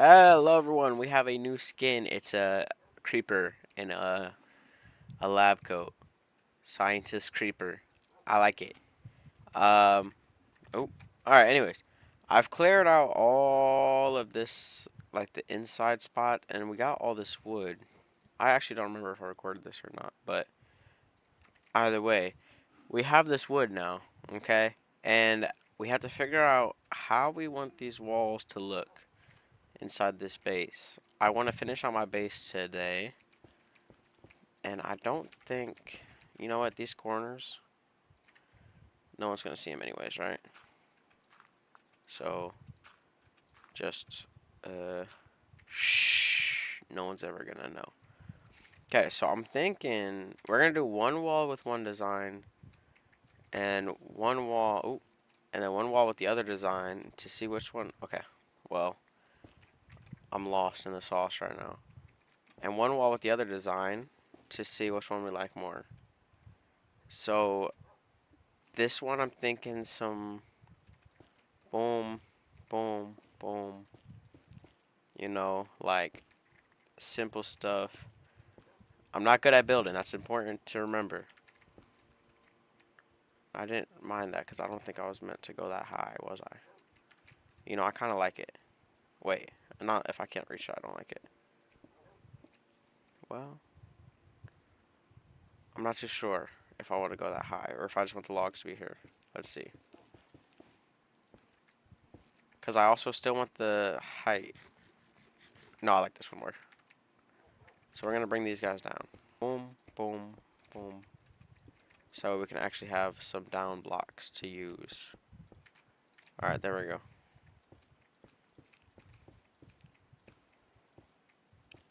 Hello everyone, we have a new skin. It's a creeper in a lab coat. Scientist creeper. I like it. Um oh alright, anyways. I've cleared out all of this like the inside spot and we got all this wood. I actually don't remember if I recorded this or not, but either way, we have this wood now, okay? And we have to figure out how we want these walls to look inside this base. I want to finish on my base today. And I don't think, you know what, these corners, no one's going to see them anyways, right? So, just, shh, no one's ever going to know. Okay, so I'm thinking we're going to do one wall with one design and one wall, ooh, and then one wall with the other design to see which one, okay, well, I'm lost in the sauce right now. And one wall with the other design to see which one we like more. So, this one I'm thinking some boom, boom, boom. You know, like simple stuff. I'm not good at building. That's important to remember. I didn't mind that because I don't think I was meant to go that high, was I? You know, I kind of like it. Wait, not if I can't reach it, I don't like it. Well, I'm not too sure if I want to go that high or if I just want the logs to be here. Let's see. Because I also still want the height. No, I like this one more. So we're going to bring these guys down. Boom, boom, boom. So we can actually have some down blocks to use. Alright, there we go.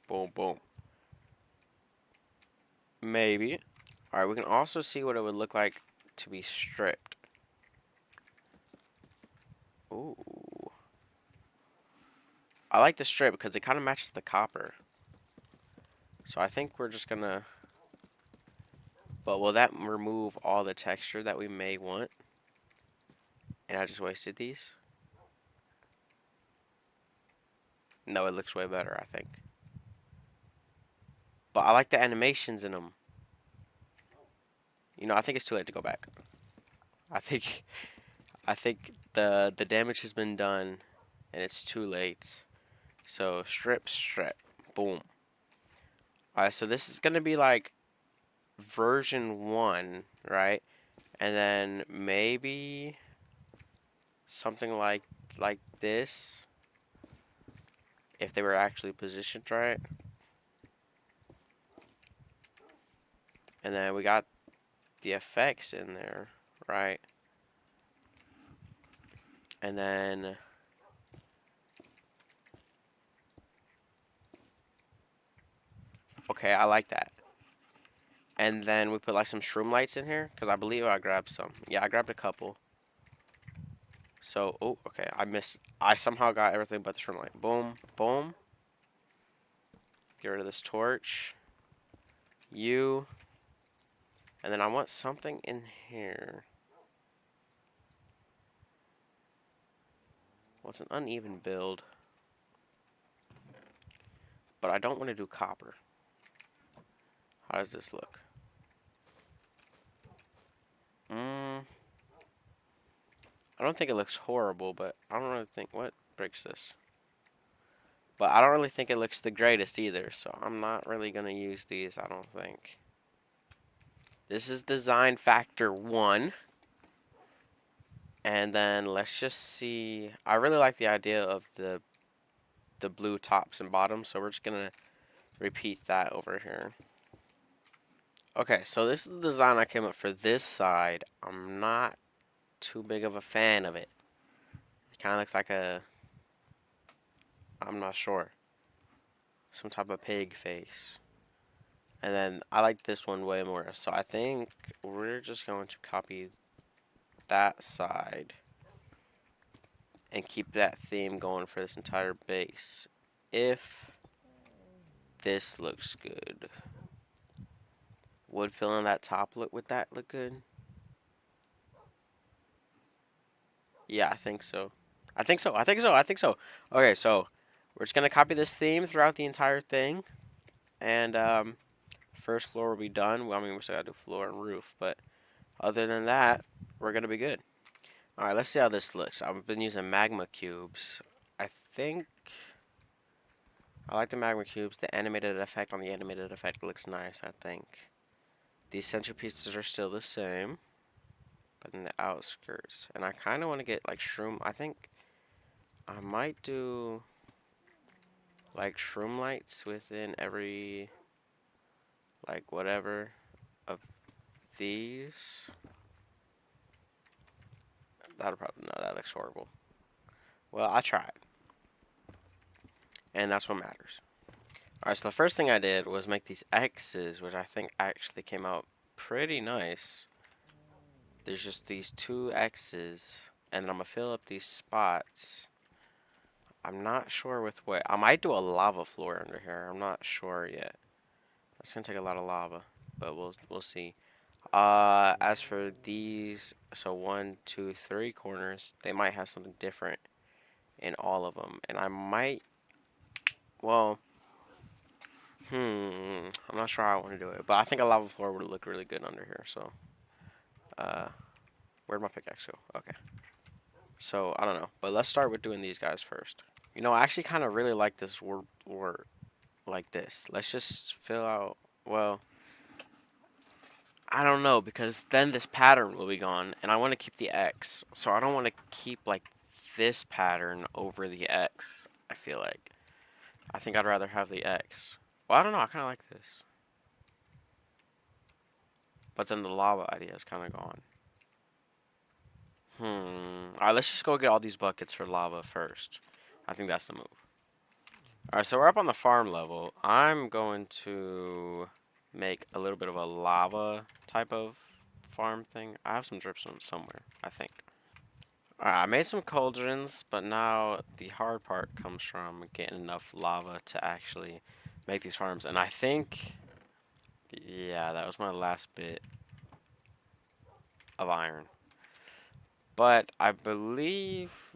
Boom, boom. Maybe. Alright, we can also see what it would look like to be stripped. Ooh. I like the strip because it kind of matches the copper. So I think we're just gonna... But will that remove all the texture that we may want? And I just wasted these? No, it looks way better, I think. But I like the animations in them. You know, I think it's too late to go back. I think I think the damage has been done and it's too late. So strip, strip, boom. Alright, so this is gonna be like version 1, right? And then maybe something like this if they were actually positioned right. And then we got the effects in there, right? And then okay, I like that. And then we put like some shroom lights in here because I believe I grabbed some. Yeah, I grabbed a couple. So, oh, okay, I missed. I somehow got everything but the shroom light. Boom, boom. Get rid of this torch. You. And then I want something in here. Well, it's an uneven build. But I don't want to do copper. How does this look? I don't think it looks horrible, but I don't really think... What breaks this? But I don't really think it looks the greatest either, so I'm not really going to use these, I don't think. This is design factor 1. And then let's just see. I really like the idea of the blue tops and bottoms, so we're just going to repeat that over here. Okay, so this is the design I came up for this side. I'm not too big of a fan of it. It kind of looks like a... I'm not sure. Some type of pig face. And then I like this one way more. So I think we're just going to copy that side and keep that theme going for this entire base. If this looks good. Would filling that top look, would that look good? Yeah, I think so. I think so. I think so. I think so. Okay, so we're just gonna copy this theme throughout the entire thing, and first floor will be done. Well, I mean, we still gotta do floor and roof, but other than that, we're gonna be good. All right, let's see how this looks. I've been using magma cubes. I think I like the magma cubes. The animated effect on the animated effect looks nice, I think. These centerpieces are still the same, but in the outskirts. And I kind of want to get like shroom. I think I might do like shroom lights within every like whatever of these. That'll probably, no, that looks horrible. Well, I tried, and that's what matters. Alright, so the first thing I did was make these X's, which I think actually came out pretty nice. There's just these two X's, and then I'm gonna fill up these spots. I'm not sure with what. I might do a lava floor under here. I'm not sure yet. That's gonna take a lot of lava, but we'll see. As for these, so 1, 2, 3 corners, they might have something different in all of them, and I might. Well, I'm not sure how I want to do it, but I think a lava floor would look really good under here. So, where'd my pickaxe go? Okay. So I don't know, but let's start with doing these guys first. You know, I actually kind of really like this word like this. Let's just fill out. Well, I don't know because then this pattern will be gone, and I want to keep the X. So I don't want to keep like this pattern over the X. I feel like I think I'd rather have the X. Well, I don't know. I kind of like this, but then the lava idea is kind of gone. Alright, let's just go get all these buckets for lava first. I think that's the move. Alright, so we're up on the farm level. I'm going to make a little bit of a lava type of farm thing. I have some dripstone somewhere, I think. Alright, I made some cauldrons, but now the hard part comes from getting enough lava to actually make these farms. And I think, yeah, that was my last bit of iron. But I believe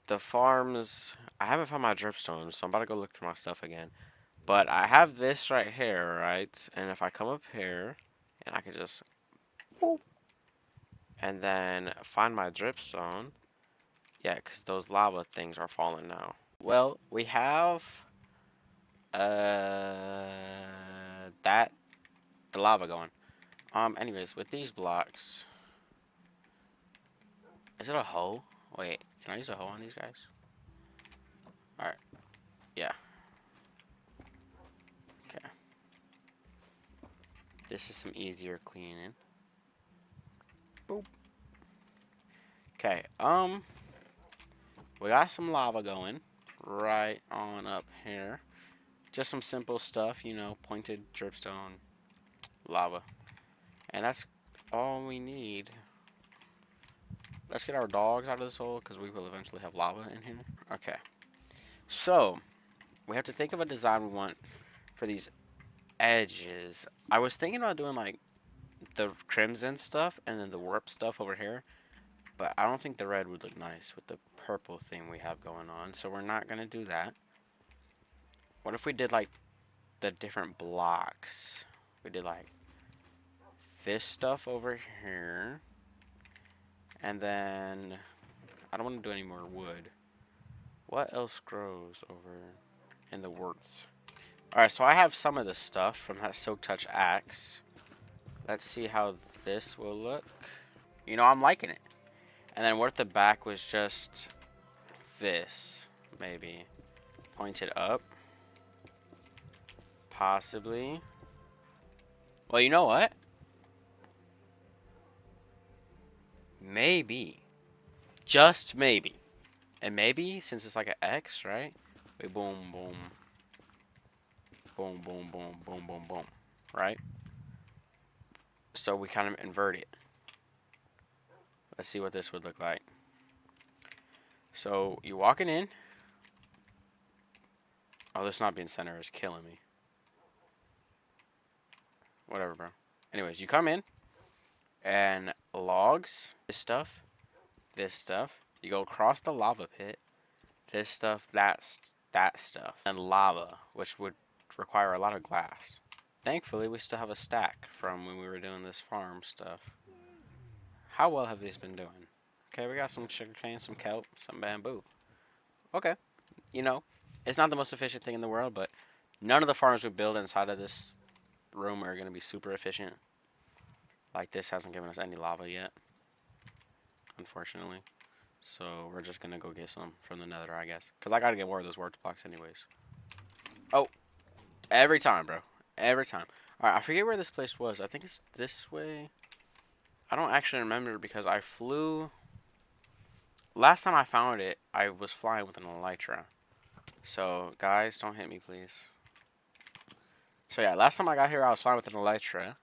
the farms, I haven't found my dripstone, so I'm about to go look through my stuff again. But I have this right here, right? And if I come up here, and I can just, boop, and then find my dripstone, yeah, because those lava things are falling now. Well, we have, that, the lava going. Anyways, with these blocks, is it a hoe? Wait, can I use a hoe on these guys? Alright, yeah. Okay. This is some easier cleaning. Boop. Okay, we got some lava going right on up here. Just some simple stuff, you know, pointed dripstone, lava. And that's all we need. Let's get our dogs out of this hole because we will eventually have lava in here. Okay. So, we have to think of a design we want for these edges. I was thinking about doing like the crimson stuff and then the warp stuff over here. But I don't think the red would look nice with the purple thing we have going on. So we're not going to do that. What if we did like the different blocks? We did like this stuff over here. And then I don't want to do any more wood. What else grows over in the woods? Alright, so I have some of this stuff from that Silk Touch axe. Let's see how this will look. You know, I'm liking it. And then what if the back was just this? Maybe. Pointed up. Possibly. Well, you know what? Maybe. Just maybe. And maybe, since it's like an X, right? Wait, boom, boom. Boom, boom, boom, boom, boom, boom. Right? So we kind of invert it. Let's see what this would look like. So, you walking in. Oh, this not being center is killing me. Whatever, bro. Anyways, you come in. And logs. This stuff. This stuff. You go across the lava pit. this stuff, that stuff, and lava, which would require a lot of glass. Thankfully, we still have a stack from when we were doing this farm stuff. How well have these been doing? Okay, we got some sugarcane, some kelp, some bamboo. Okay, you know, it's not the most efficient thing in the world, but none of the farms we build inside of this room are going to be super efficient. Like this hasn't given us any lava yet, unfortunately. So we're just going to go get some from the nether, I guess. Because I got to get more of those word blocks anyways. Oh, every time, bro. Every time. Alright, I forget where this place was. I think it's this way. I don't actually remember because I flew... Last time I found it, I was flying with an elytra. So, guys, don't hit me, please. So, yeah, last time I got here, I was flying with an elytra,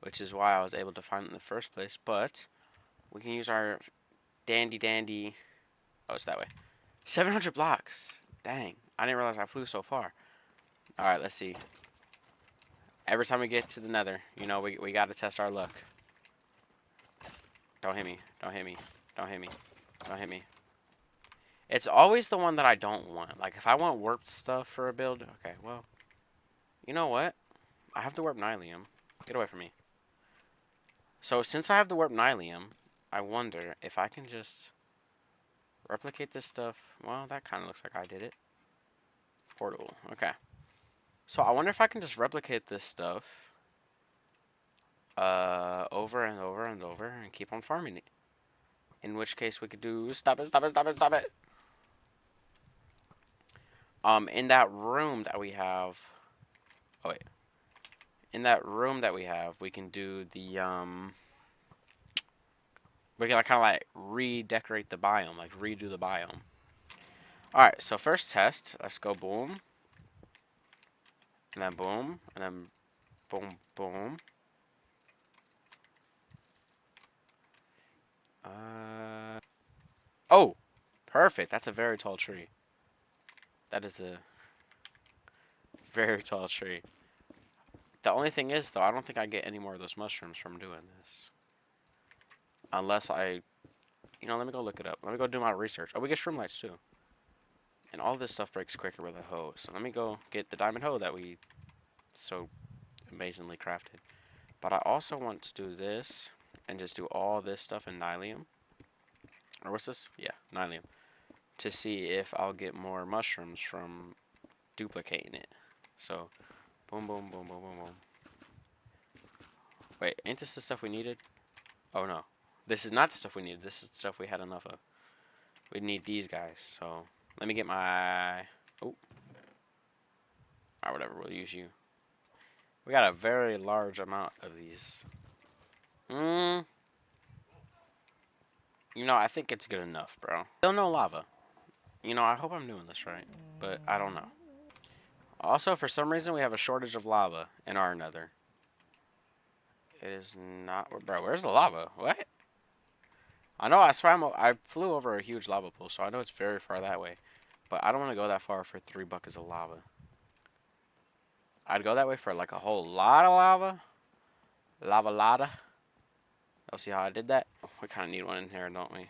which is why I was able to find it in the first place. But we can use our dandy... Oh, it's that way. 700 blocks. Dang. I didn't realize I flew so far. Alright, let's see. Every time we get to the nether, you know, we got to test our luck. Don't hit me. Don't hit me. Don't hit me. Don't hit me. It's always the one that I don't want. Like, if I want warped stuff for a build... Okay, well... You know what? I have the warp nylium. Get away from me. So, since I have the warp nylium, I wonder if I can just... replicate this stuff. Well, that kind of looks like I did it. Portable. Okay. So, I wonder if I can just replicate this stuff... over and over and over and keep on farming it. In which case we could do... Stop it, stop it, stop it, stop it! In that room that we have... Oh, wait. In that room that we have, we can do the, we can kind of like redecorate the biome, like redo the biome. Alright, so first test. Let's go boom. And then boom. And then boom, boom. Oh! Perfect. That's a very tall tree. That is a very tall tree. The only thing is, though, I don't think I get any more of those mushrooms from doing this. Unless I... You know, let me go look it up. Let me go do my research. Oh, we get shroom lights, too. And all this stuff breaks quicker with a hoe. So let me go get the diamond hoe that we so amazingly crafted. But I also want to do this and just do all this stuff in nylium. Or what's this? Yeah, nylium. To see if I'll get more mushrooms from duplicating it. So, boom, boom, boom, boom, boom, boom. Wait, ain't this the stuff we needed? Oh, no. This is not the stuff we needed. This is the stuff we had enough of. We need these guys. So, let me get my... Oh. Or whatever, we'll use you. We got a very large amount of these. You know, I think it's good enough, bro. Still no lava. You know, I hope I'm doing this right, but I don't know. Also, for some reason, we have a shortage of lava in our nether. It is not... Bro, where's the lava? What? I know I flew over a huge lava pool, so I know it's very far that way. But I don't want to go that far for 3 buckets of lava. I'd go that way for like a whole lot of lava. Lava lada. You'll see how I did that? We kind of need one in here, don't we?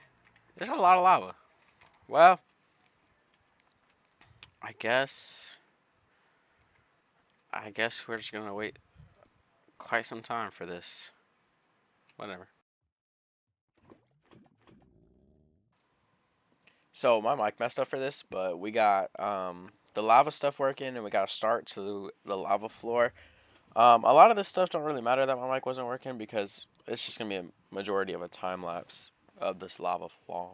There's a lot of lava. Well, I guess we're just gonna wait quite some time for this. Whatever. So my mic messed up for this, but we got the lava stuff working, and we got a start to the lava floor. A lot of this stuff don't really matter that my mic wasn't working because it's just gonna be a majority of a time lapse of this lava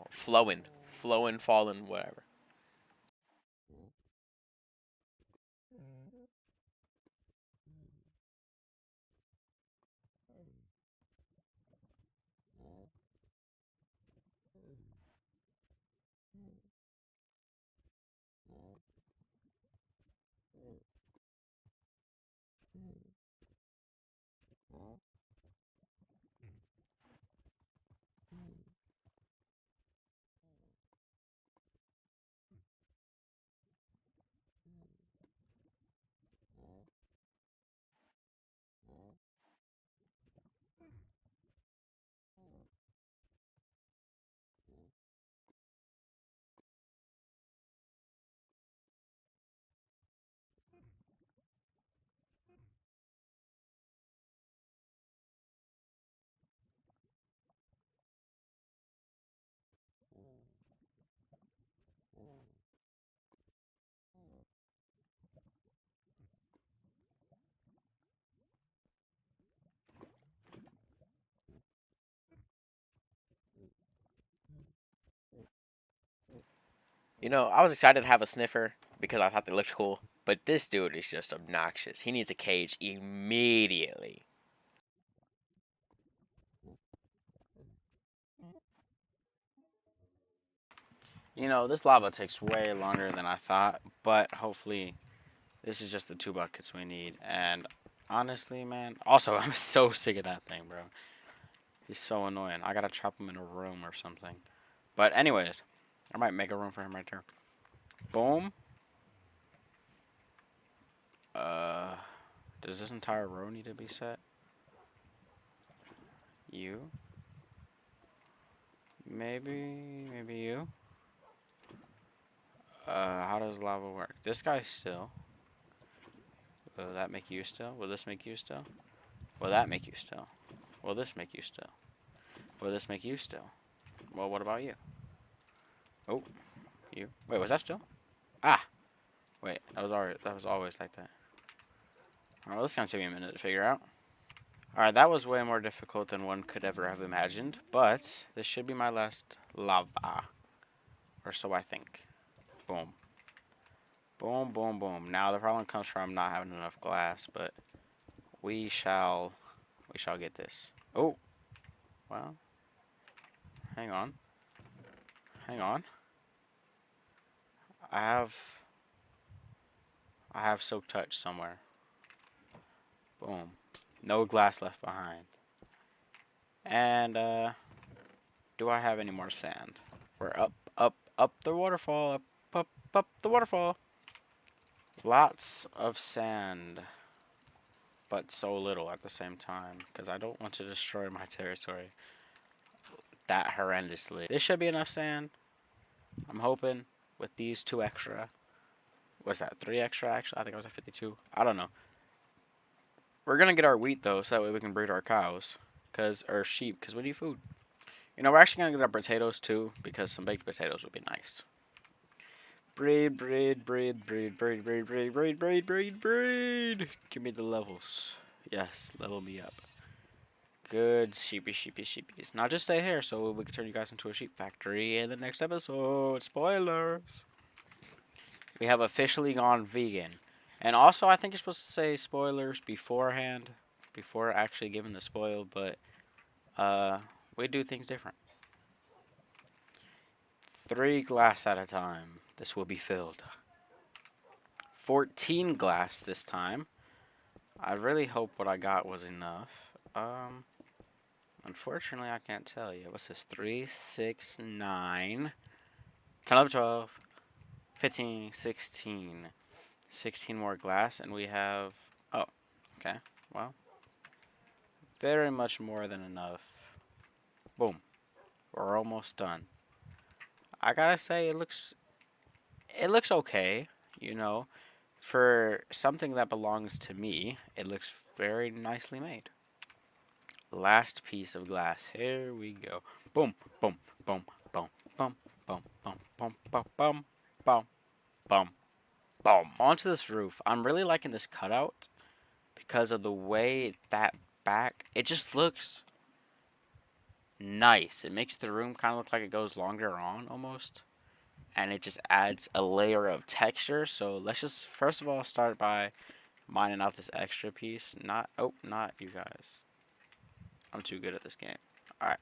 flowing, falling, whatever. I was excited to have a sniffer because I thought they looked cool, but this dude is just obnoxious. He needs a cage immediately. This lava takes way longer than I thought, but hopefully this is just the 2 buckets we need. And honestly, man, also, I'm so sick of that thing, bro. He's so annoying. I gotta trap him in a room or something. But anyways, I might make a room for him right there. Boom. Uh, does this entire row need to be set? You? Maybe you? How does lava work? This guy still. Will that make you still? Will this make you still? Will that make you still? Will this make you still? Will this make you still? Well, what about you? Oh, you. Wait, was that still? Ah, wait. That was always like that. Alright, well, this gonna take me a minute to figure out. Alright, that was way more difficult than one could ever have imagined, but this should be my last lava. Or so I think. Boom. Boom, boom, boom. Now the problem comes from not having enough glass, but we shall get this. Oh, well, hang on. Hang on. I have soak touch somewhere. Boom. No glass left behind. And do I have any more sand? We're up the waterfall, up the waterfall. Lots of sand, but so little at the same time, because I don't want to destroy my territory that horrendously. This should be enough sand, I'm hoping, with these 2 extra. What's that, 3 extra actually? I think I was at 52. I don't know. We're gonna get our wheat though, so that way we can breed our cows, or sheep, because we need food. We're actually gonna get our potatoes too, because some baked potatoes would be nice. Breed, breed, breed, breed, breed, breed, breed, breed, breed, breed, breed. Give me the levels. Yes, level me up. Good sheepy, sheepy, sheepies. Now just stay here so we can turn you guys into a sheep factory in the next episode. Spoilers. We have officially gone vegan. And also, I think you're supposed to say spoilers beforehand, before actually giving the spoil, but we do things different. 3 glass at a time. This will be filled. 14 glass this time. I really hope what I got was enough. Unfortunately, I can't tell you. What's this? 3, 6, 9, 10, 11, 12, 15, 16. 16 more glass, and we have... Oh, okay. Well, very much more than enough. Boom. We're almost done. I gotta say, it looks okay, you know. For something that belongs to me, it looks very nicely made. Last piece of glass. Here we go. Boom, boom, boom, boom, boom, boom, boom, boom, boom, boom, boom, boom, boom. Onto this roof. I'm really liking this cutout because of the way that back, it just looks nice. It makes the room kind of look like it goes longer on almost. And it just adds a layer of texture. So let's just first of all start by mining out this extra piece. Not you guys. I'm too good at this game. Alright,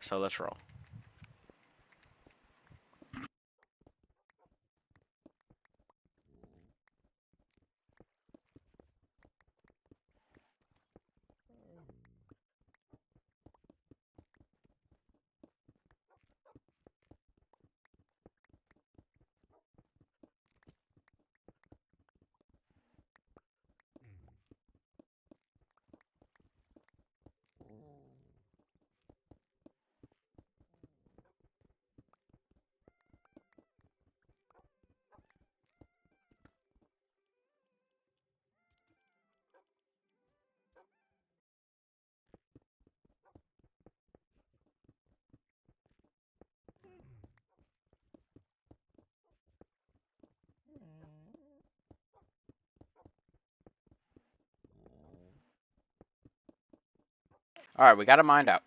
so let's roll. Alright, we got it mined out.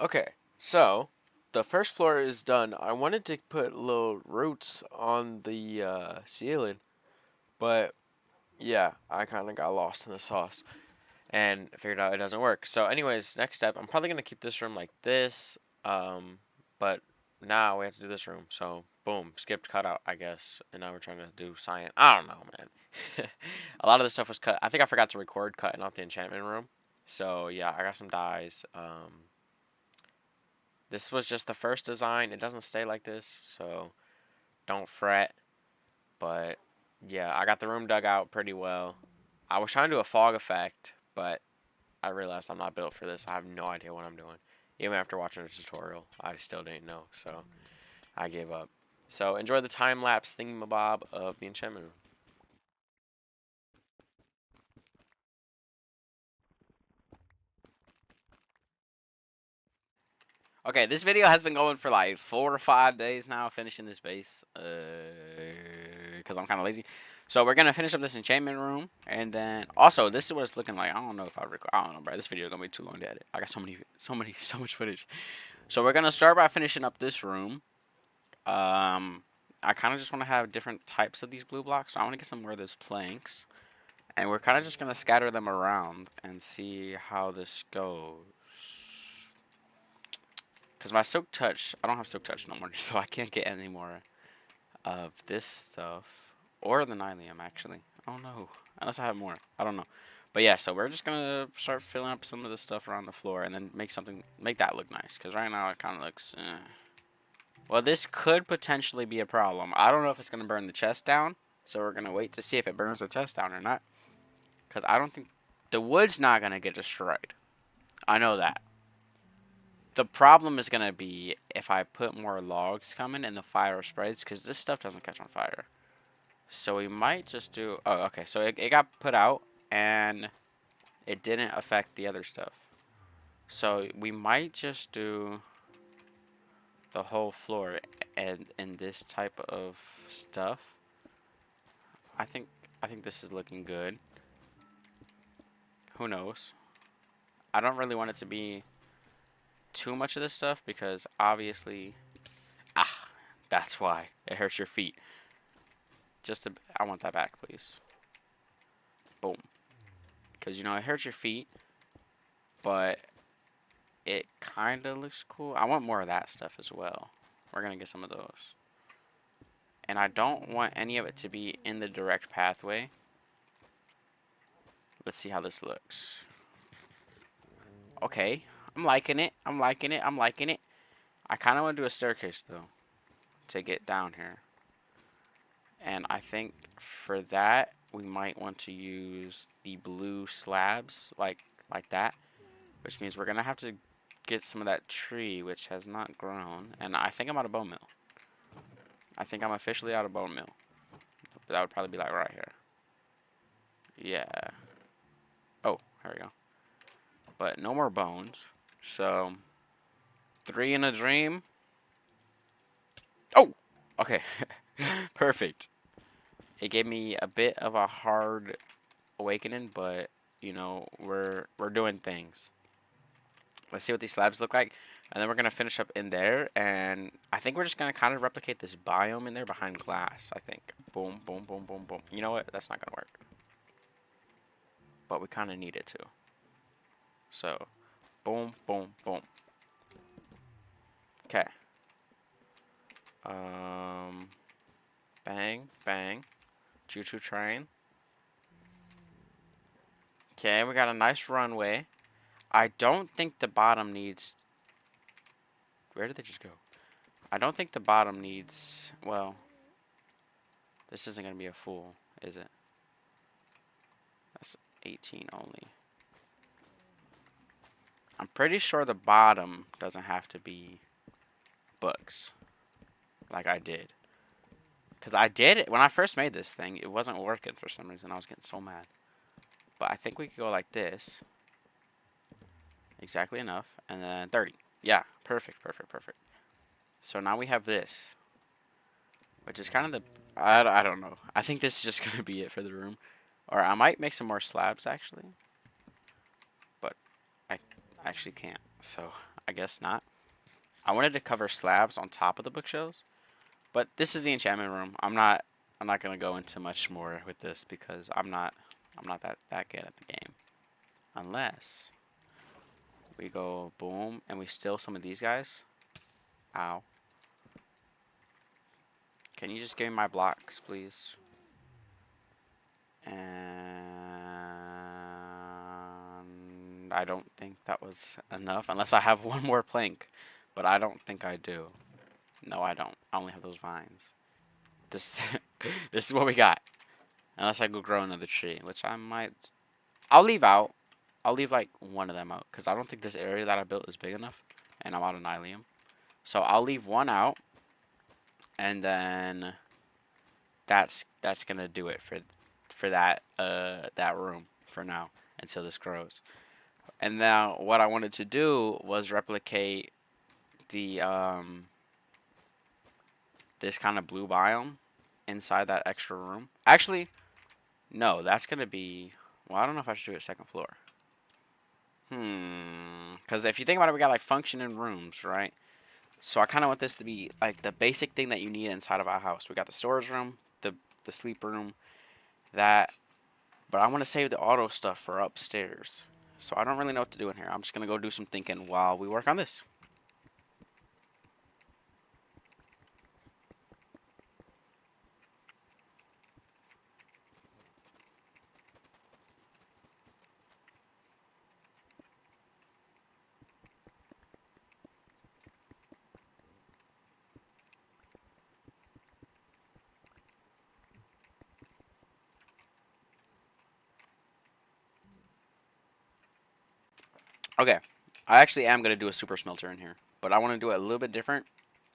Okay, so the first floor is done. I wanted to put little roots on the ceiling, but yeah, I kind of got lost in the sauce and figured out it doesn't work. So, anyways, next step, I'm probably gonna keep this room like this, but now we have to do this room. So, boom, skipped cutout, I guess, and now we're trying to do science. I don't know, man. A lot of this stuff was cut. I think I forgot to record cutting out the enchantment room. So yeah, I got some dyes. This was just the first design. It doesn't stay like this, so don't fret. But yeah, I got the room dug out pretty well. I was trying to do a fog effect, but I realized I'm not built for this. I have no idea what I'm doing. Even after watching a tutorial, I still didn't know, so I gave up. So enjoy the time lapse thingamabob of the enchantment room. Okay, this video has been going for like 4 or 5 days now, finishing this base, because I'm kind of lazy. So we're gonna finish up this enchantment room, and then also this is what it's looking like. I don't know if I record. I don't know, bro. This video is gonna be too long to edit. I got so much footage. So we're gonna start by finishing up this room. I kind of just want to have different types of these blue blocks. So I want to get some more of those planks, and we're kind of just gonna scatter them around and see how this goes. Because my Silk Touch, I don't have Silk Touch no more, so I can't get any more of this stuff. Or the Nylium, actually. I don't know. Unless I have more. I don't know. But yeah, so we're just going to start filling up some of the stuff around the floor and then make that look nice. Because right now it kind of looks, Well, this could potentially be a problem. I don't know if it's going to burn the chest down. So we're going to wait to see if it burns the chest down or not. Because I don't think the wood's not going to get destroyed. I know that. The problem is going to be if I put more logs coming and the fire spreads, because this stuff doesn't catch on fire. So we might just do... Oh, okay. So it got put out, and it didn't affect the other stuff. So we might just do the whole floor and in this type of stuff. I think this is looking good. Who knows? I don't really want it to be too much of this stuff because obviously... Ah, that's why. It hurts your feet. I want that back, please. Boom. Because, you know, it hurts your feet, but it kind of looks cool. I want more of that stuff as well. We're going to get some of those. And I don't want any of it to be in the direct pathway. Let's see how this looks. Okay. I'm liking it. I'm liking it. I'm liking it. I kind of want to do a staircase, though, to get down here. And I think for that, we might want to use the blue slabs, like that. Which means we're going to have to get some of that tree, which has not grown. And I think I'm out of bone meal. I think I'm officially out of bone meal. That would probably be like right here. Yeah. Oh, there we go. But no more bones. So, 3 in a dream. Oh! Okay. Perfect. It gave me a bit of a hard awakening, but, you know, we're doing things. Let's see what these slabs look like. And then we're going to finish up in there. And I think we're just going to kind of replicate this biome in there behind glass, I think. Boom, boom, boom, boom, boom. You know what? That's not going to work. But we kind of need it to. So, boom, boom, boom. Okay. Bang, bang. Choo-choo train. Okay, we got a nice runway. I don't think the bottom needs... Where did they just go? I don't think the bottom needs... Well, this isn't going to be a full, is it? That's 18 only. I'm pretty sure the bottom doesn't have to be books. Like I did. Because I did it. When I first made this thing, it wasn't working for some reason. I was getting so mad. But I think we could go like this. Exactly enough. And then 30. Yeah. Perfect, perfect, perfect. So now we have this. Which is kind of the... I don't know. I think this is just going to be it for the room. Or I might make some more slabs, actually. But I actually can't. So I guess not. I wanted to cover slabs on top of the bookshelves, but this is the enchantment room. I'm not gonna go into much more with this because I'm not that good at the game. Unless we go boom and we steal some of these guys. Ow. Can you just give me my blocks, please? And I don't think that was enough, unless I have one more plank. But I don't think I do. No, I don't. I only have those vines. This, this is what we got. Unless I go grow another tree, which I might. I'll leave out. I'll leave like one of them out because I don't think this area that I built is big enough, and I'm out of nylium. So I'll leave one out, and then that's gonna do it for that room for now until this grows. And now what I wanted to do was replicate the this kind of blue biome inside that extra room. Actually, no, that's gonna be. Well, I don't know if I should do it second floor. Because if you think about it, we got like functioning rooms, right? So I kind of want this to be like the basic thing that you need inside of our house. We got the storage room, the sleep room, that. But I want to save the auto stuff for upstairs. So I don't really know what to do in here. I'm just gonna go do some thinking while we work on this. Okay, I actually am gonna do a super smelter in here, but I want to do it a little bit different.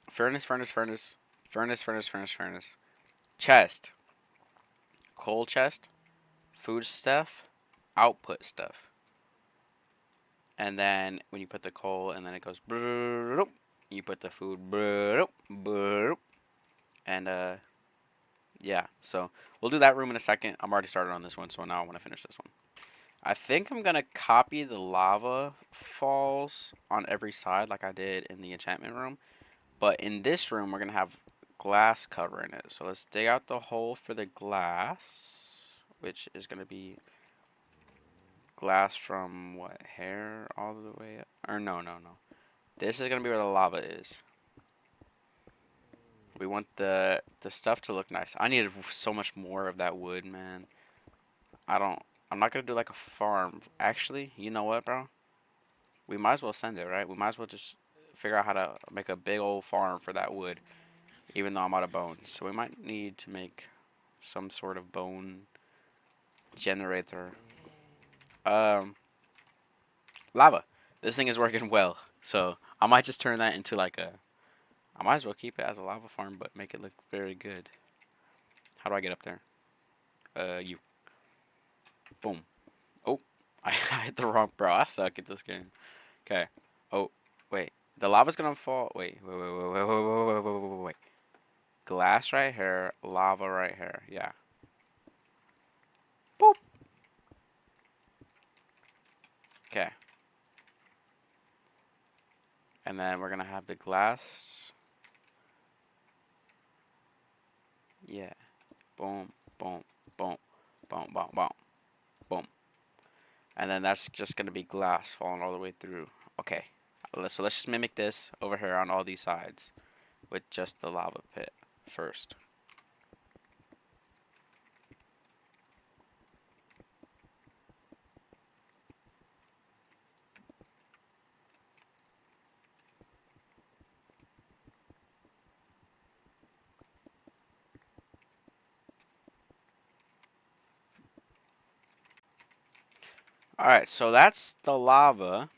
Furnace, furnace, furnace, furnace, furnace, furnace, furnace. Chest, coal chest, food stuff, output stuff. And then when you put the coal, and then it goes. You put the food. And yeah. So we'll do that room in a second. I'm already started on this one, so now I want to finish this one. I think I'm gonna copy the lava falls on every side like I did in the enchantment room. But in this room, we're gonna have glass covering it. So let's dig out the hole for the glass, which is gonna be glass from what, hair all the way up? Or no, no, no. This is gonna be where the lava is. We want the stuff to look nice. I need so much more of that wood, man. I don't. I'm not gonna do like a farm. Actually, you know what, bro? We might as well send it, right? We might as well just figure out how to make a big old farm for that wood, even though I'm out of bones. So we might need to make some sort of bone generator. Um, lava. This thing is working well, so I might just turn that into like a. I might as well keep it as a lava farm, but make it look very good. How do I get up there? You. Boom. Oh, I hit the wrong, bro. I suck at this game. Okay. Oh, wait. The lava's gonna fall. Wait. Glass right here, lava right here. Yeah. Boop. Okay. And then we're gonna have the glass. Yeah. Boom, boom, boom, boom, boom, boom, boom. And then that's just gonna be glass falling all the way through. Okay. So let's just mimic this over here on all these sides with just the lava pit first. Alright, so that's the lava.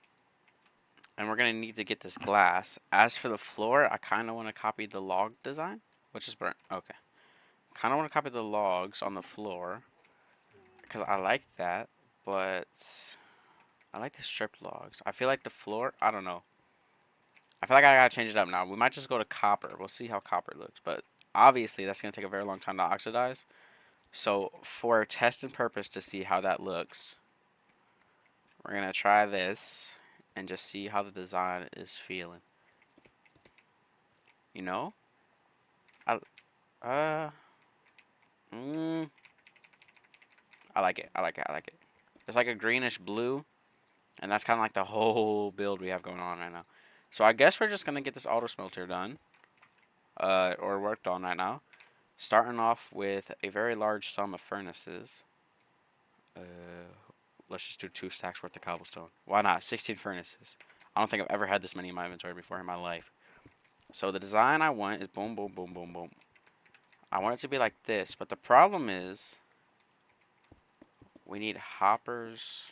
And we're going to need to get this glass. As for the floor, I kind of want to copy the log design. Which is burnt. Okay. Kind of want to copy the logs on the floor. Because I like that. But I like the stripped logs. I feel like the floor, I don't know. I feel like I got to change it up now. We might just go to copper. We'll see how copper looks. But obviously, that's going to take a very long time to oxidize. So for test and purpose to see how that looks, we're going to try this. and just see how the design is feeling. You know? I uh mm, I like it. I like it. I like it. It's like a greenish blue, and that's kind of like the whole build we have going on right now. So I guess we're just gonna get this auto smelter done, or worked on right now. Starting off with a very large sum of furnaces. Uh, let's just do 2 stacks worth of cobblestone. Why not? 16 furnaces. I don't think I've ever had this many in my inventory before in my life. So the design I want is boom, boom, boom, boom, boom. I want it to be like this, but the problem is we need hoppers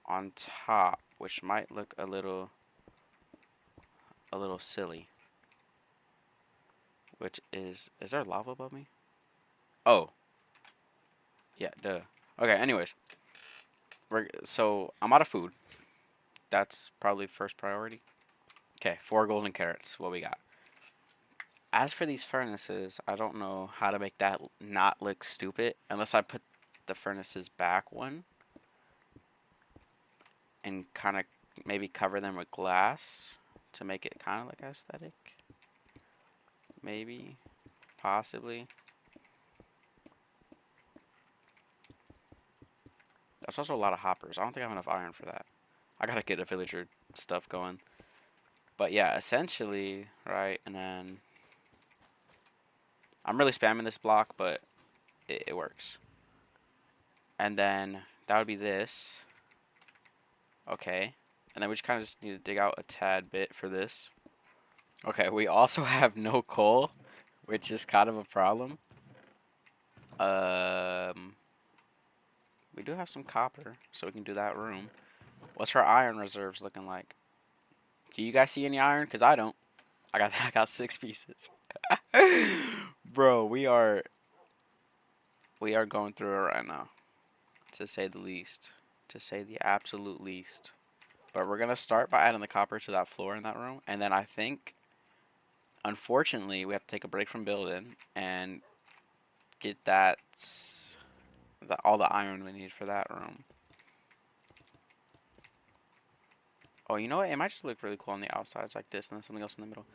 on top, which might look a little silly. Which is there lava above me? Oh, yeah, duh. Okay, anyways, so I'm out of food. That's probably first priority. Okay, 4 golden carrots. What we got? As for these furnaces, I don't know how to make that not look stupid unless I put the furnaces back one and kind of maybe cover them with glass to make it kind of like aesthetic. Maybe, possibly. That's also a lot of hoppers. I don't think I have enough iron for that. I gotta get a villager stuff going. But yeah, essentially, right, and then I'm really spamming this block, but it works. And then that would be this. Okay. And then we just kind of just need to dig out a tad bit for this. Okay, we also have no coal, which is kind of a problem. Um, we do have some copper, so we can do that room. What's our iron reserves looking like? Do you guys see any iron? Cause I don't. I got 6 pieces. Bro, we are going through it right now, to say the least. To say the absolute least. But we're gonna start by adding the copper to that floor in that room, and then I think, unfortunately, we have to take a break from building and get all the iron we need for that room. Oh, you know what? It might just look really cool on the outside. It's like this, and then something else in the middle.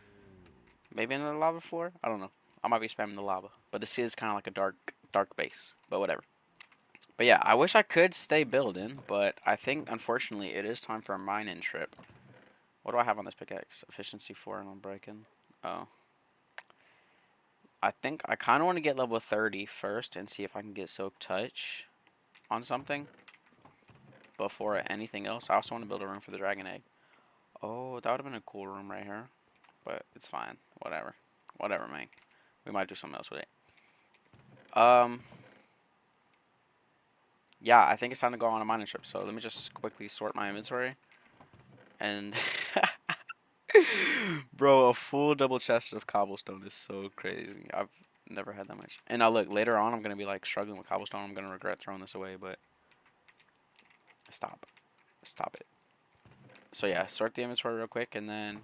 Maybe another lava floor. I don't know. I might be spamming the lava, but this is kind of like a dark base. But whatever. But yeah, I wish I could stay building, but I think unfortunately it is time for a mining trip. What do I have on this pickaxe? Efficiency 4 and unbreaking. Oh. I think I kind of want to get level 30 first and see if I can get soak touch on something before anything else. I also want to build a room for the dragon egg. Oh, that would have been a cool room right here, but it's fine. Whatever. Whatever, man. We might do something else with it. Yeah, I think it's time to go on a mining trip. So let me just quickly sort my inventory. And bro, a full double chest of cobblestone is so crazy. I've never had that much. And now look, later on I'm gonna be like struggling with cobblestone. I'm gonna regret throwing this away, but stop. Stop it. So yeah, sort the inventory real quick and then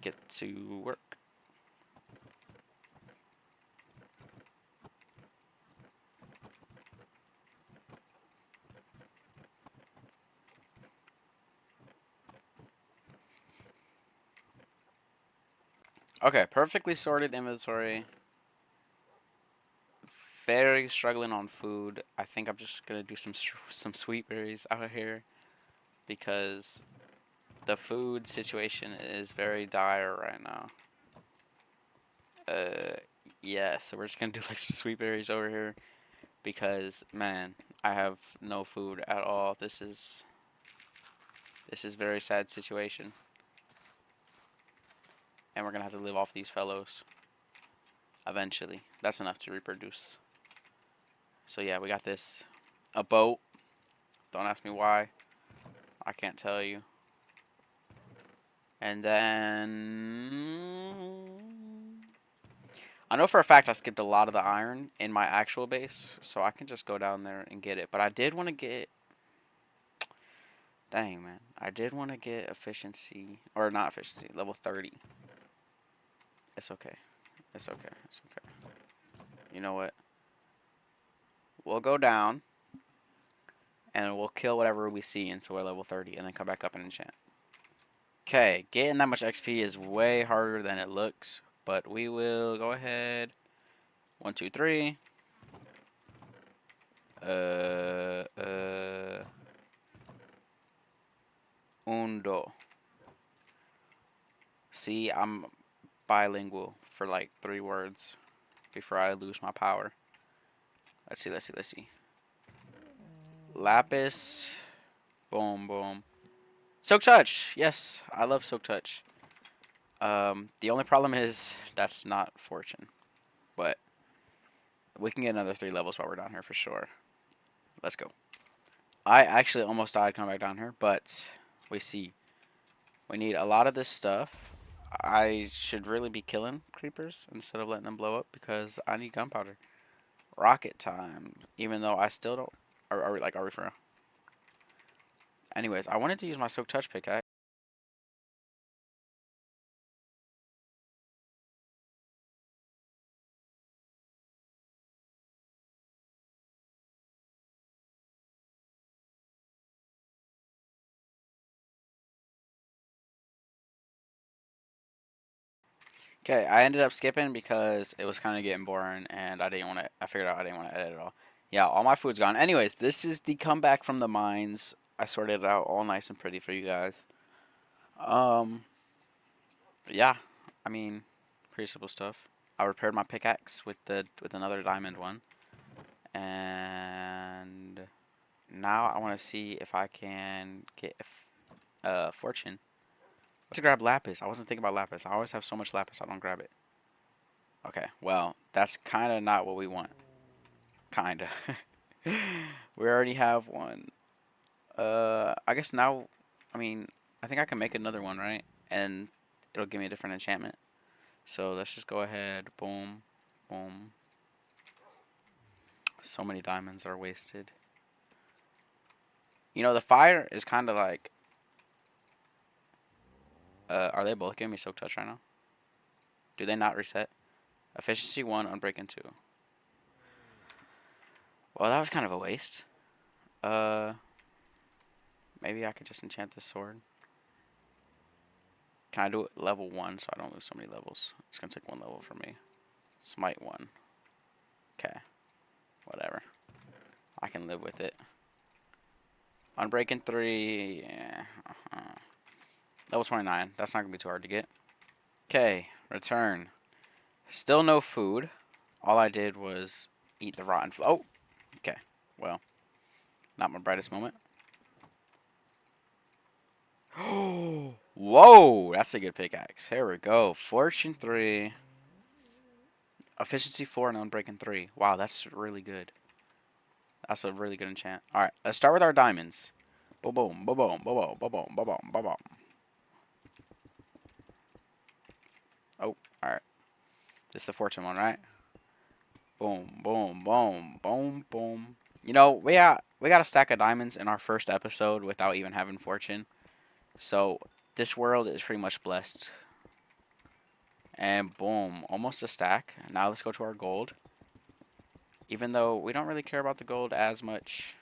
get to work. Okay, perfectly sorted inventory. Very struggling on food. I think I'm just gonna do some sweet berries out here because the food situation is very dire right now. Uh, yeah, so we're just gonna do like some sweet berries over here because man, I have no food at all. This is very sad situation, and we're gonna have to live off these fellows eventually. That's enough to reproduce. So yeah, we got this. A boat. Don't ask me why. I can't tell you. And then I know for a fact I skipped a lot of the iron in my actual base, so I can just go down there and get it. But I did want to get. Dang, man. I did want to get efficiency. Or not efficiency, level 30. It's okay. It's okay. It's okay. You know what? We'll go down and we'll kill whatever we see until we're level 30, and then come back up and enchant. Okay, getting that much XP is way harder than it looks, but we will go ahead. 1, 2, 3. Undo. See, I'm bilingual for like 3 words before I lose my power. Let's see, let's see, let's see. Lapis. Boom, boom. Silk Touch. Yes, I love Silk Touch. The only problem is that's not Fortune, but we can get another 3 levels while we're down here for sure. Let's go. I actually almost died coming back down here, but we see. We need a lot of this stuff. I should really be killing creepers instead of letting them blow up because I need gunpowder. Rocket time. Even though I still don't. Are we for real? Anyways, I wanted to use my Silk Touch pickaxe. Okay, I ended up skipping because it was kind of getting boring and I didn't want to. I figured out I didn't want to edit it all. Yeah, all my food's gone. Anyways, this is the comeback from the mines. I sorted it out all nice and pretty for you guys. Um, yeah, I mean, pretty simple stuff. I repaired my pickaxe with another diamond one, and now I want to see if I can get fortune. Let's grab lapis. I wasn't thinking about lapis. I always have so much lapis I don't grab it. Okay, well that's kind of not what we want. Kinda. We already have one. I guess now, I mean, I think I can make another one, right? And it'll give me a different enchantment. So let's just go ahead. Boom, boom. So many diamonds are wasted. You know, the fire is kind of like. Are they both giving me soak touch right now? Do they not reset? Efficiency 1, unbreaking 2. Well, that was kind of a waste. Uh, maybe I could just enchant this sword. Can I do it level 1 so I don't lose so many levels? It's gonna take 1 level for me. Smite 1. Okay, whatever. I can live with it. Unbreaking 3. Yeah. Level 29. That's not gonna be too hard to get. Okay, return. Still no food. All I did was eat the rotten. Oh, okay. Well, not my brightest moment. Whoa, that's a good pickaxe. Here we go. Fortune 3. Efficiency 4 and Unbreaking 3. Wow, that's really good. That's a really good enchant. Alright, let's start with our diamonds. Boom, boom, boom, boom, boom, boom, boom, boom, boom, boom, boom. Oh, alright. This is the fortune one, right? Boom, boom, boom, boom, boom. You know, we got a stack of diamonds in our first episode without even having fortune. So this world is pretty much blessed. And boom, almost a stack. Now let's go to our gold. Even though we don't really care about the gold as much.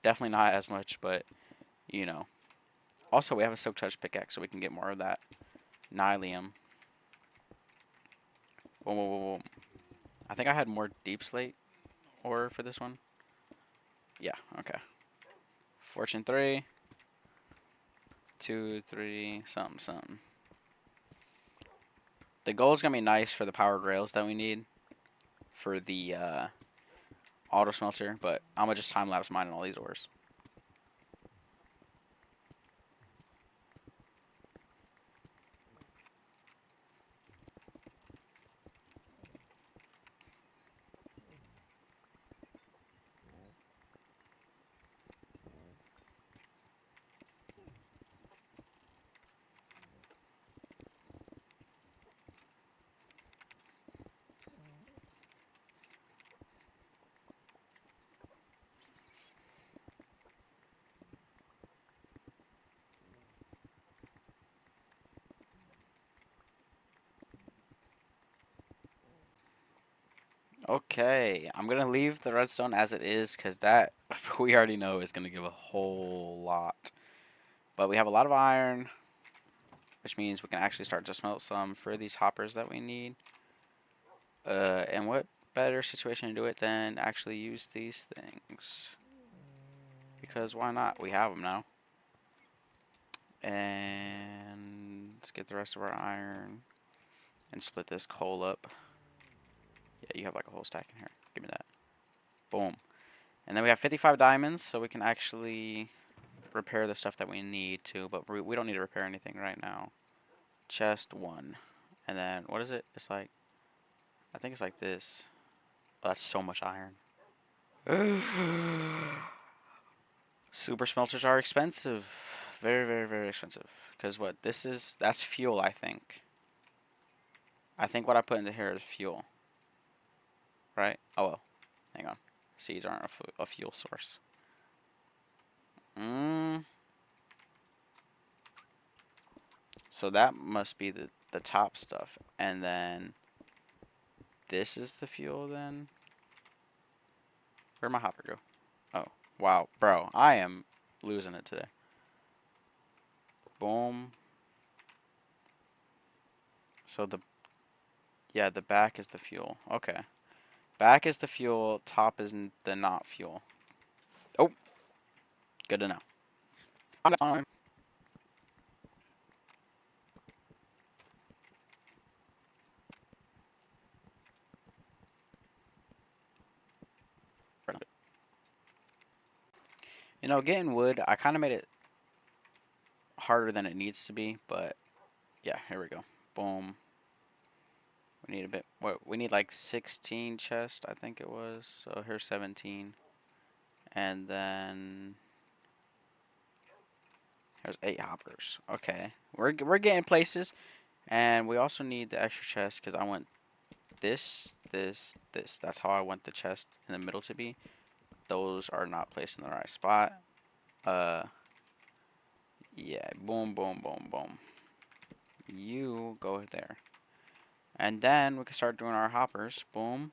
Definitely not as much, but you know. Also, we have a silk touch pickaxe, so we can get more of that nylium. Boom, boom, boom, boom. I think I had more deep slate ore for this one. Yeah, okay. Fortune 3. 2, 3, something, something. The gold's gonna be nice for the powered rails that we need for the auto smelter, but I'm gonna just time lapse mining all these ores. Okay, I'm gonna leave the redstone as it is because that we already know is gonna give a whole lot. But we have a lot of iron, which means we can actually start to smelt some for these hoppers that we need. And what better situation to do it than actually use these things? Because why not? We have them now. And let's get the rest of our iron and split this coal up. Yeah, you have like a whole stack in here. Give me that. Boom. And then we have 55 diamonds, so we can actually repair the stuff that we need to, but we don't need to repair anything right now. Chest 1. And then, what is it? It's like, I think it's like this. Oh, that's so much iron. Super smelters are expensive. Very, very, very expensive. Because what this is, that's fuel, I think. I think what I put into here is fuel. Right? Oh well. Hang on. Seeds aren't a fuel source. Mm. So that must be the top stuff. And then this is the fuel then? Where'd my hopper go? Oh. Wow. Bro, I am losing it today. Boom. So yeah, the back is the fuel. Okay. Back is the fuel, top is the not fuel. Oh, good to know. You know, getting wood, I kind of made it harder than it needs to be, but yeah, here we go. Boom. We need a bit. What? We need like 16 chests, I think it was. So here's 17, and then there's 8 hoppers. Okay, we're getting places, and we also need the extra chest because I want this, this, this. That's how I want the chest in the middle to be. Those are not placed in the right spot. Uh, yeah. Boom, boom, boom, boom. You go there. And then we can start doing our hoppers. Boom,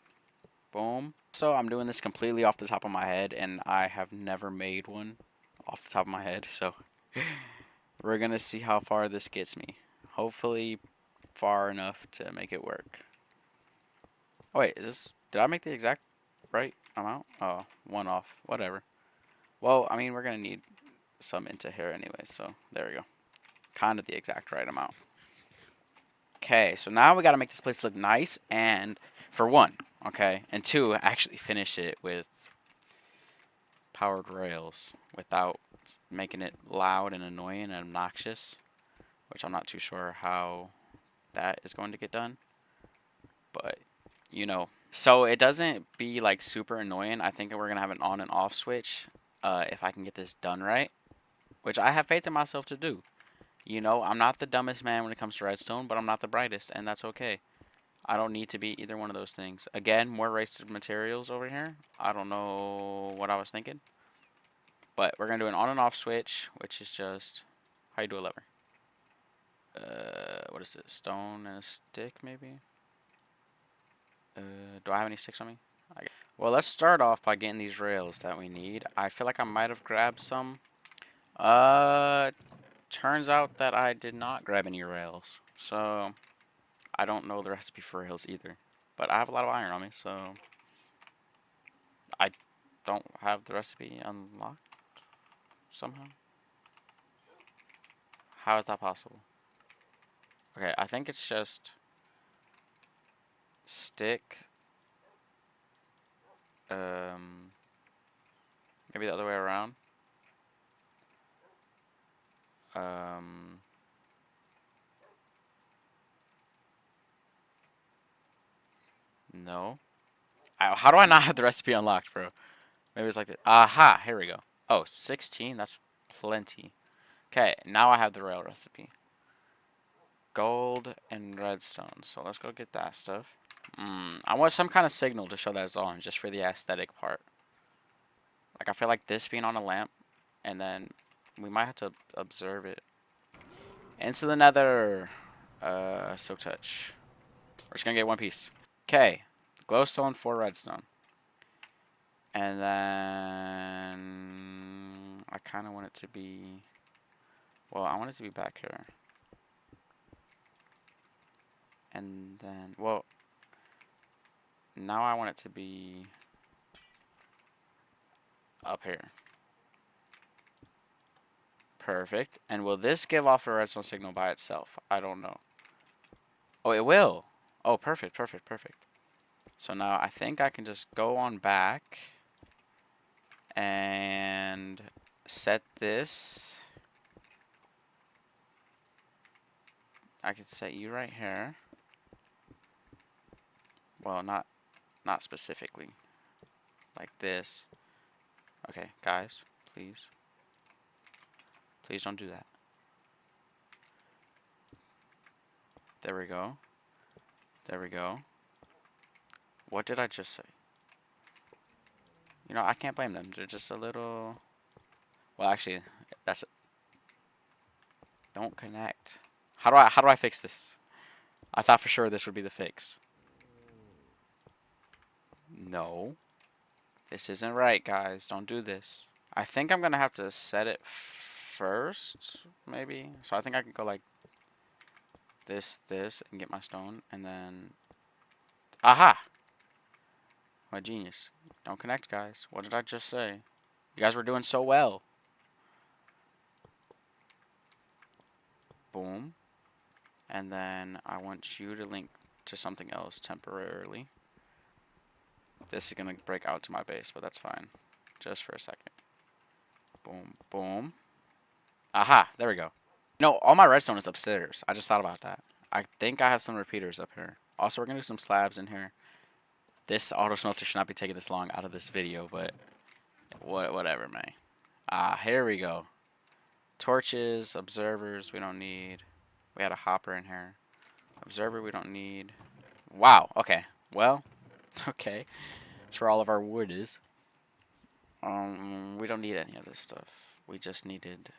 boom. So I'm doing this completely off the top of my head, and I have never made one off the top of my head. So we're gonna see how far this gets me. Hopefully, far enough to make it work. Oh wait, is this? Did I make the exact right amount? Oh, one off. Whatever. Well, I mean, we're gonna need some into here anyway, so there we go. Kind of the exact right amount. Okay, so now we got to make this place look nice, and for one, okay, and two, actually finish it with powered rails without making it loud and annoying and obnoxious, which I'm not too sure how that is going to get done, but you know. So it doesn't be like super annoying. I think we're gonna have an on and off switch if I can get this done right, which I have faith in myself to do. You know, I'm not the dumbest man when it comes to redstone, but I'm not the brightest, and that's okay. I don't need to be either one of those things. Again, more wasted materials over here. I don't know what I was thinking. But we're going to do an on and off switch, which is just how you do a lever. What is it? Stone and a stick, maybe? Do I have any sticks on me? Well, let's start off by getting these rails that we need. I feel like I might have grabbed some. Uh, Turns out that I did not grab any rails. So, I don't know the recipe for rails either. But I have a lot of iron on me, so I don't have the recipe unlocked somehow. How is that possible? Okay, I think it's just stick. Um, Maybe the other way around. Um, no. How do I not have the recipe unlocked, bro? Maybe it's like this. Aha, here we go. Oh, 16? That's plenty. Okay, now I have the rail recipe. Gold and redstone. So let's go get that stuff. I want some kind of signal to show that it's on, just for the aesthetic part. Like, I feel like this being on a lamp, and then we might have to observe it. Into the nether. Silk touch. We're just gonna get one piece. Okay. Glowstone, 4 redstone. And then I kind of want it to be, well, I want it to be back here. And then, well, now I want it to be up here. Perfect. And will this give off a redstone signal by itself? I don't know. Oh, it will. Oh, perfect, perfect, perfect. So now I think I can just go on back and set this. I could set you right here. Well, not specifically. Like this. Okay, guys, please. Please don't do that. There we go. There we go. What did I just say? You know, I can't blame them. They're just a little... Well, actually, that's... Don't connect. How do I fix this? I thought for sure this would be the fix. No. This isn't right, guys. Don't do this. I think I'm gonna have to set it first, maybe. So I think I can go like this, and get my stone, and then... Aha! My genius. Don't connect, guys. What did I just say? You guys were doing so well. Boom. And then I want you to link to something else temporarily. This is going to break out to my base, but that's fine. Just for a second. Boom, boom. Aha, there we go. No, all my redstone is upstairs. I just thought about that. I think I have some repeaters up here. Also, we're going to do some slabs in here. This auto smelter should not be taking this long out of this video, but whatever, man. Ah, here we go. Torches, observers, we don't need. We had a hopper in here. Observer, we don't need. Wow, okay. Well, okay. That's where all of our wood is. We don't need any of this stuff. We just needed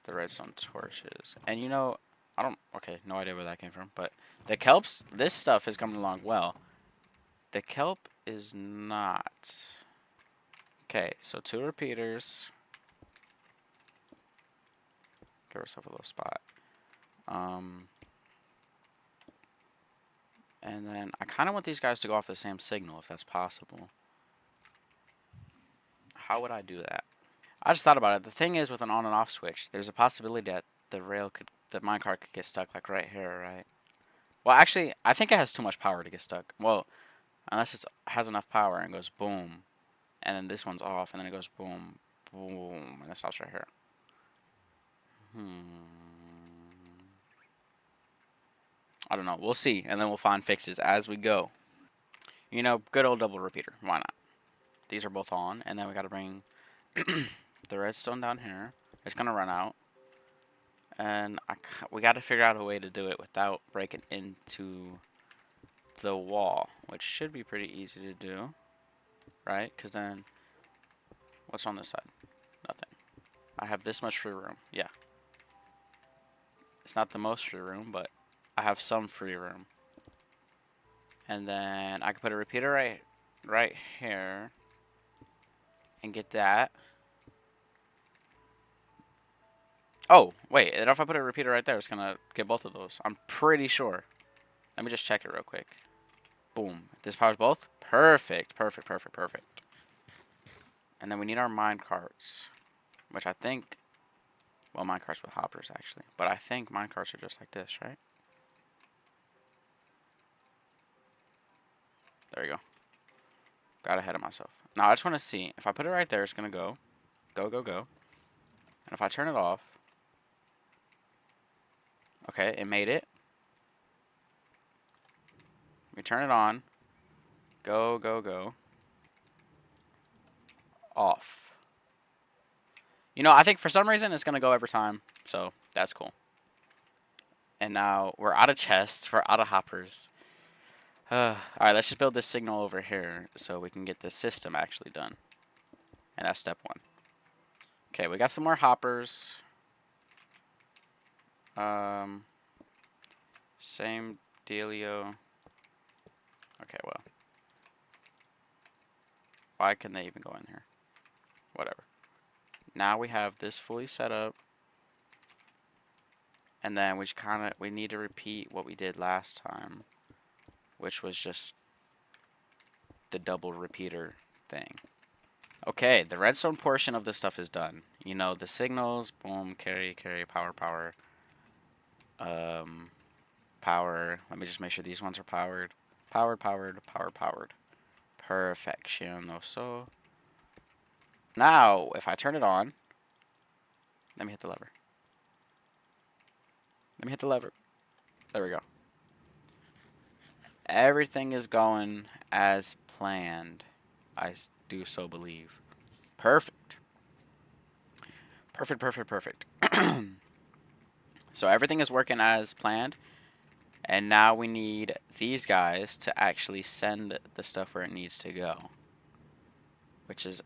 the redstone torches. And you know, I don't, okay, no idea where that came from, but the kelps, this stuff is coming along well. The kelp is not. Okay, so 2 repeaters. Give ourselves a little spot. And then I kind of want these guys to go off the same signal if that's possible. How would I do that? I just thought about it. The thing is, with an on and off switch, there's a possibility that the minecart could get stuck like right here, right? Well, actually, I think it has too much power to get stuck. Well, unless it has enough power and goes boom, and then this one's off, and then it goes boom, boom, and it stops right here. I don't know. We'll see, and then we'll find fixes as we go. You know, good old double repeater. Why not? These are both on, and then we got to bring the redstone down here. It's gonna run out, and we got to figure out a way to do it without breaking into the wall, which should be pretty easy to do, right? Because then, what's on this side? Nothing. I have this much free room. Yeah, it's not the most free room, but I have some free room. And then I can put a repeater right here and get that. Oh, wait, and if I put a repeater right there, it's gonna get both of those. I'm pretty sure. Let me just check it real quick. Boom. This powers both? Perfect, perfect, perfect, perfect. And then we need our mine carts, which I think, well, mine carts with hoppers, actually. But I think mine carts are just like this, right? There you go. Got ahead of myself. Now, I just want to see. If I put it right there, it's going to go. Go, go, go. And if I turn it off. Okay, it made it. We turn it on. Go, go, go. Off. You know, I think for some reason it's going to go every time. So, that's cool. And now we're out of chests. We're out of hoppers. Alright, let's just build this signal over here so we can get this system actually done. And that's step 1. Okay, we got some more hoppers. Same dealio. Okay, well, why can they even go in here? Whatever. Now we have this fully set up, and then we need to repeat what we did last time, which was just the double repeater thing. Okay, the redstone portion of this stuff is done. You know, the signals, boom, carry, carry, power, power, um, power. Let me just make sure these ones are powered. Powered, powered, power, powered. Perfection. So now, if I turn it on, let me hit the lever. Let me hit the lever. There we go. Everything is going as planned. I do so believe. Perfect. Perfect, perfect, perfect. So everything is working as planned. And now we need these guys to actually send the stuff where it needs to go. Which is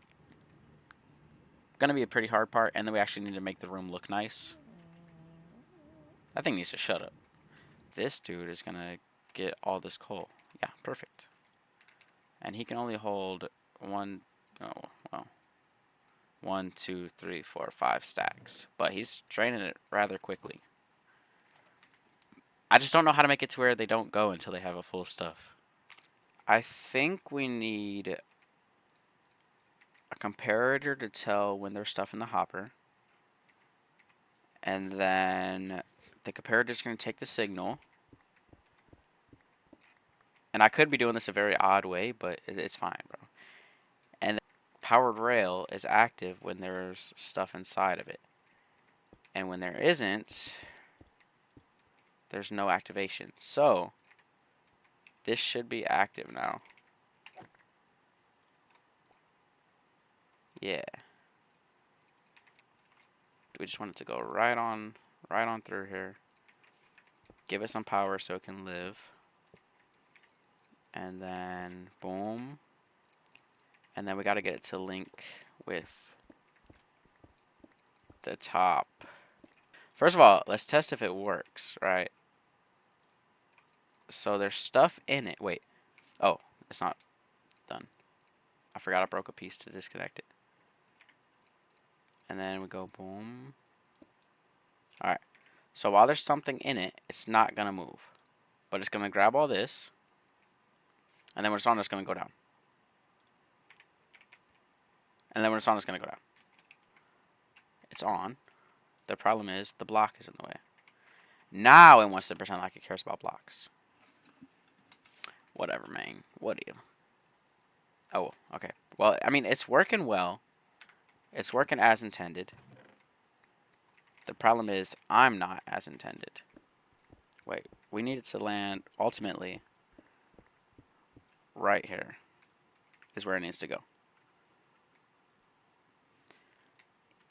going to be a pretty hard part. And then we actually need to make the room look nice. That thing needs to shut up. This dude is going to get all this coal. Yeah, perfect. And he can only hold one, oh, well, 1, 2, 3, 4, 5 stacks. But he's draining it rather quickly. I just don't know how to make it to where they don't go until they have a full stuff. I think we need a comparator to tell when there's stuff in the hopper. And then the comparator is going to take the signal. And I could be doing this a very odd way, but it's fine, bro. And powered rail is active when there's stuff inside of it. And when there isn't, there's no activation. So, this should be active now. Yeah. We just want it to go right on through here. Give it some power so it can live. And then, boom. And then we got to get it to link with the top. First of all, let's test if it works, right? So there's stuff in it. Wait. Oh, it's not done. I forgot I broke a piece to disconnect it. And then we go boom. Alright. So while there's something in it, it's not going to move. But it's going to grab all this. And then when it's on, it's going to go down. And then when it's on, it's going to go down. It's on. The problem is the block is in the way. Now it wants to pretend like it cares about blocks. Whatever, man. What do you? Oh, okay. Well, I mean, it's working well. It's working as intended. The problem is I'm not as intended. Wait, we need it to land ultimately right here is where it needs to go.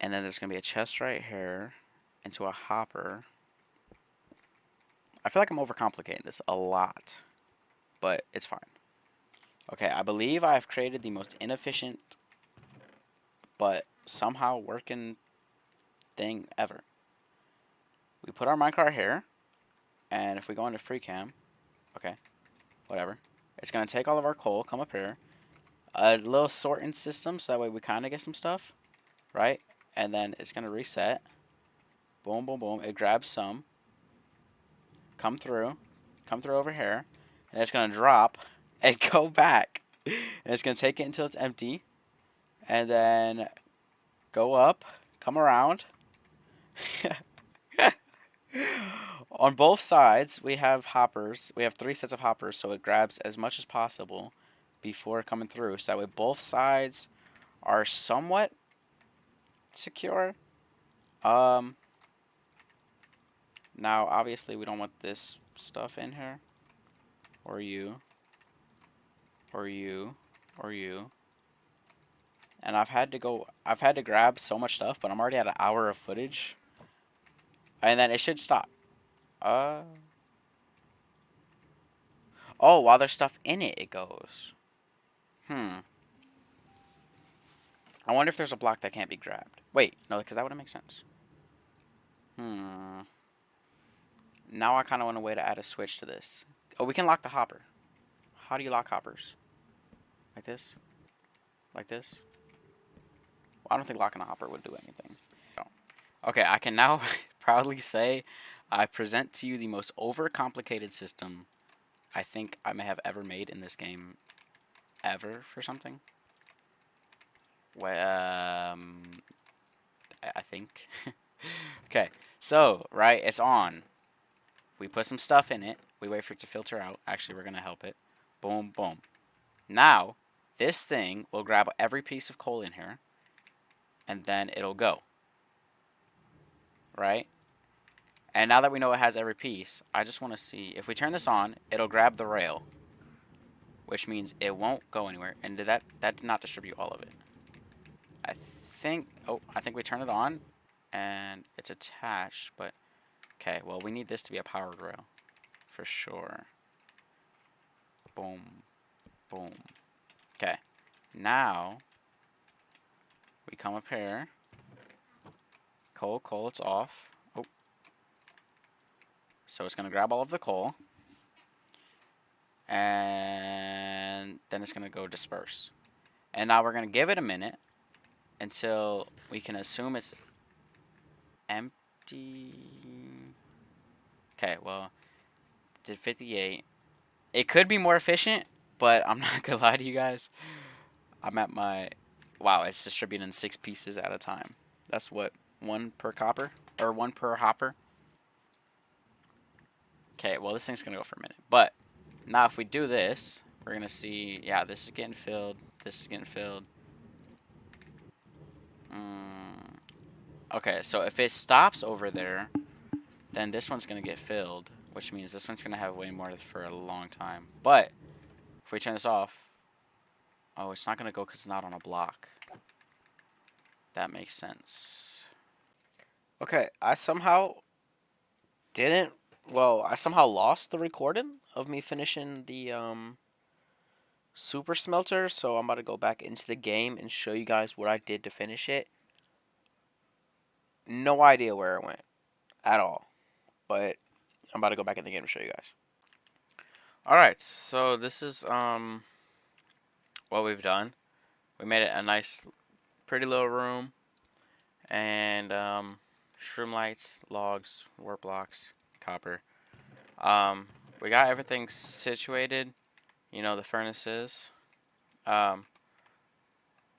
And then there's going to be a chest right here into a hopper. I feel like I'm overcomplicating this a lot, but it's fine. Okay, I believe I've created the most inefficient but somehow working thing ever. We put our minecart here, and if we go into free cam, okay, whatever. It's going to take all of our coal, come up here, a little sorting system so that way we kind of get some stuff, right? And then it's going to reset. Boom, boom, boom. It grabs some. Come through over here, and it's going to drop and go back. And it's going to take it until it's empty, and then go up, come around. On both sides, we have hoppers. We have 3 sets of hoppers, so it grabs as much as possible before coming through. So that way both sides are somewhat secure. Now, obviously, we don't want this stuff in here. Or you. Or you. Or you. And I've had to grab so much stuff, but I'm already at an hour of footage. And then it should stop. Oh, while there's stuff in it, it goes. I wonder if there's a block that can't be grabbed. Wait, no, because that wouldn't make sense. Now I kind of want a way to add a switch to this. Oh, we can lock the hopper. How do you lock hoppers? Like this? Like this? Well, I don't think locking a hopper would do anything. Okay, I can now proudly say I present to you the most overcomplicated system I think I may have ever made in this game ever for something. Well, I think. Okay, so, right, it's on. We put some stuff in it. We wait for it to filter out. Actually, we're going to help it. Boom, boom. Now, this thing will grab every piece of coal in here, and then it'll go. Right? And now that we know it has every piece, I just want to see. If we turn this on, it'll grab the rail, which means it won't go anywhere. And that did not distribute all of it. I think we turn it on, and it's attached, but okay, well, we need this to be a powered rail for sure. Boom, boom. Okay, now we come up here. Coal, it's off. Oh, so it's gonna grab all of the coal, and then it's gonna go disperse. And now we're gonna give it a minute until we can assume it's empty. Okay, well, did 58. It could be more efficient, but I'm not gonna lie to you guys. I'm at my wow. It's distributing 6 pieces at a time. That's what, one per copper or one per hopper. Okay, well this thing's gonna go for a minute, but now if we do this, we're gonna see. Yeah, this is getting filled. This is getting filled. Okay, so if it stops over there, then this one's gonna get filled, which means this one's gonna have way more for a long time. But if we turn this off, oh, it's not gonna go because it's not on a block. That makes sense. Okay, I somehow didn't. Well, I somehow lost the recording of me finishing the super smelter, so I'm about to go back into the game and show you guys what I did to finish it. No idea where it went at all, but I'm about to go back in the game to show you guys. All right, so this is what we've done. We made it a nice, pretty little room, and shroom lights, logs, warp blocks, copper. Um, we got everything situated. You know, the furnaces. Um,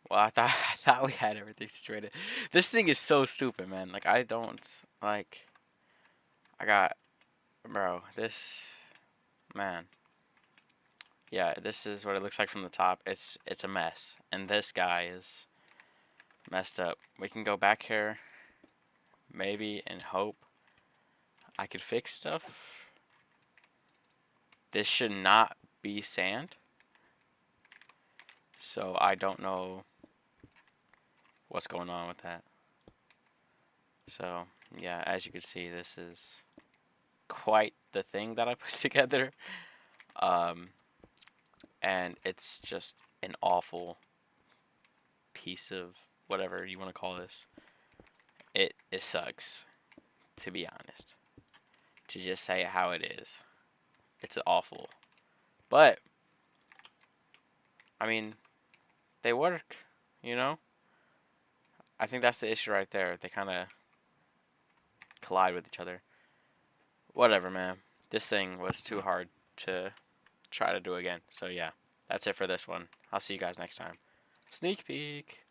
well, I thought I thought we had everything situated. This thing is so stupid, man. Like I don't like. I got, bro. This man. Yeah, this is what it looks like from the top. It's a mess, and this guy is messed up. We can go back here, maybe, and hope I could fix stuff. This should not be sand, so I don't know what's going on with that. So, yeah, as you can see, this is quite the thing that I put together. Um, and it's just an awful piece of whatever you want to call this. It sucks, to be honest. To just say it how it is. It's awful. But, I mean, they work, you know? I think that's the issue right there. They kind of collide with each other. Whatever, man. This thing was too hard to try to do again. So, yeah, that's it for this one. I'll see you guys next time. Sneak peek.